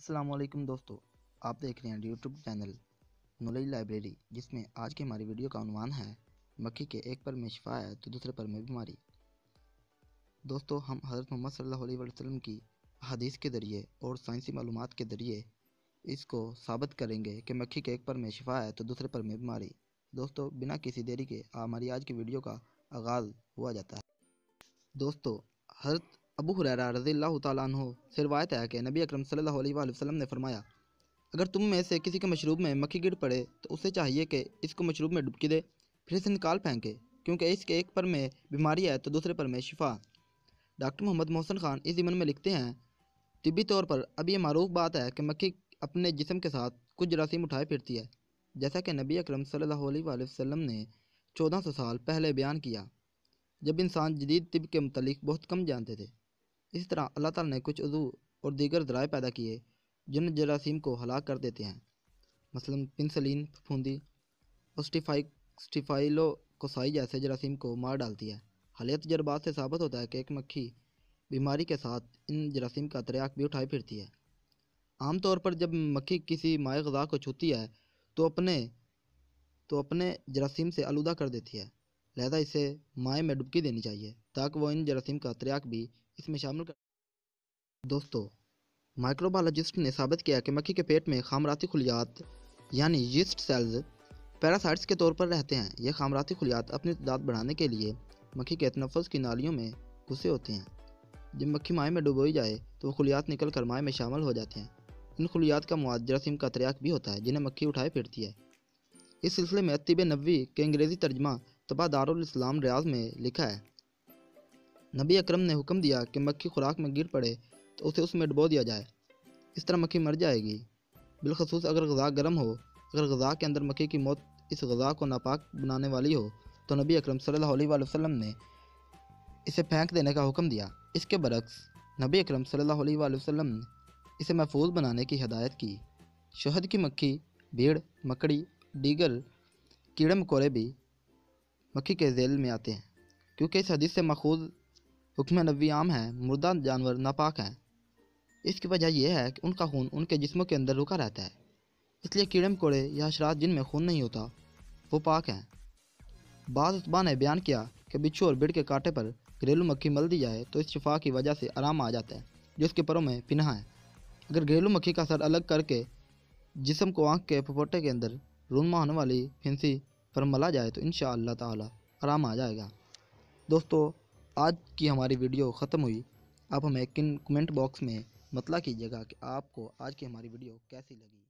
السلام علیکم دوستو، آپ دیکھ رہے ہیں یوٹیوب چینل نالج لائبریری، جس میں آج کی ہماری ویڈیو کا عنوان ہے مکھی کے ایک پر میں شفا ہے تو دوسرے پر میں بیماری۔ دوستو، ہم حضرت محمد صلی اللہ علیہ وسلم کی حدیث کے ذریعے اور سائنسی معلومات کے ذریعے اس کو ثابت کریں گے کہ مکھی کے ایک پر میں شفا ہے تو دوسرے پر میں بیماری۔ دوستو، بنا کسی دیری کے ہماری آج کی ویڈیو کا آغاز ہوا جاتا ہے۔ دوستو، حضرت ابو ہریرہ رضی اللہ تعالیٰ عنہ سے روایت ہے کہ نبی اکرم صلی اللہ علیہ وآلہ وسلم نے فرمایا، اگر تم میں سے کسی کے مشروب میں مکھی گر پڑے تو اسے چاہیے کہ اس کو مشروب میں ڈبکی دے، پھر اسے نکال پھینکے، کیونکہ اس کے ایک پر میں بیماری ہے تو دوسرے پر میں شفا۔ ڈاکٹر محمد محسن خان اس ضمن میں لکھتے ہیں، طبی طور پر اب یہ معروف بات ہے کہ مکھی اپنے جسم کے ساتھ کچھ جراثیم اٹھائے پھرتی ہے، جیسا کہ نبی اکرم صلی اللہ علیہ وآلہ وسلم نے 1400 سال پہلے بیان کیا، جب انسان جدید طب کے متعلق بہت کم جانتے تھے۔ اسی طرح اللہ تعالیٰ نے کچھ عضو اور دیگر ذرائع پیدا کیے جن جراثیم کو ہلاک کر دیتے ہیں، مثلاً پنسلین پھپھوندی اور اسٹیفائلوکوکائی جیسے جراثیم کو مار ڈالتی ہے۔ حالیہ تجربات سے ثابت ہوتا ہے کہ ایک مکھی بیماری کے ساتھ ان جراثیم کا تریاک بھی اٹھائے پھرتی ہے۔ عام طور پر جب مکھی کسی مائع غذا کو چھوتی ہے تو اپنے جراثیم سے آلودہ کر دیتی ہے، لہذا اسے مائع میں ڈبکی دینی چاہیے تاکہ وہ ان جراثیم کا تریاک بھی اس میں شامل کر۔ دوستو، مائکروبالوجسٹ نے ثابت کیا کہ مکھی کے پیٹ میں خامراتی خلیات یعنی یسٹ سیلز پیراسائٹس کے طور پر رہتے ہیں۔ یہ خامراتی خلیات اپنی تعداد بڑھانے کے لیے مکھی کے تنفس کی نالیوں میں گھسے ہوتے ہیں۔ جب مکھی مائع میں ڈبوئی جائے تو وہ خلیات نکل کر مائع میں شامل ہو جاتے ہیں۔ ان خلیات کا مواد جراثیم کا تریاک بھی ہوتا ہے جنہیں مکھی اٹھائے پھرتی ہے۔ اس سلسلے میں طب نبوی کے انگریزی ترجمہ طبع دارالاسلام ریاض میں لکھا ہے، نبی اکرم نے حکم دیا کہ مکھی خوراک میں گر پڑے تو اسے اس میں ڈبو دیا جائے، اس طرح مکھی مر جائے گی، بالخصوص اگر غذا گرم ہو۔ اگر غذا کے اندر مکھی کی موت اس غذا کو ناپاک بنانے والی ہو تو نبی اکرم صلی اللہ علیہ وآلہ وسلم نے اسے پھینک دینے کا حکم دیا۔ اس کے برعکس نبی اکرم صلی اللہ علیہ وآلہ وسلم نے اسے محفوظ بنانے کی ہدایت کی۔ شہد کی مکھی، بھیڑ، مکڑی، دیگر کیڑے مکوڑے بھی مکھی کے ذیل میں آتے ہیں، کیونکہ اس حدیث سے ماخوذ حکم نبوی عام ہے، مردہ جانور ناپاک ہیں۔ اس کی وجہ یہ ہے کہ ان کا خون ان کے جسموں کے اندر رکا رہتا ہے، اس لیے کیڑے مکوڑے یا حشرات جن میں خون نہیں ہوتا وہ پاک ہیں۔ بعض اتباع نے بیان کیا کہ بچھو اور بھیڑ کے کانٹے پر گھریلو مکھی مل دی جائے تو اس شفا کی وجہ سے آرام آ جاتا ہے جو اس کے پروں میں پنہا ہے۔ اگر گھریلو مکھی کا سر الگ کر کے جسم کو آنکھ کے پھپھوٹے کے اندر رونما ہونے والی پھنسی پر ملا جائے تو انشاءاللہ تعالی آرام آ جائے گا۔ دوستو، آج کی ہماری ویڈیو ختم ہوئی۔ آپ ہمیں کمنٹ باکس میں مطلع کیجیے گا کہ آپ کو آج کی ہماری ویڈیو کیسی لگی۔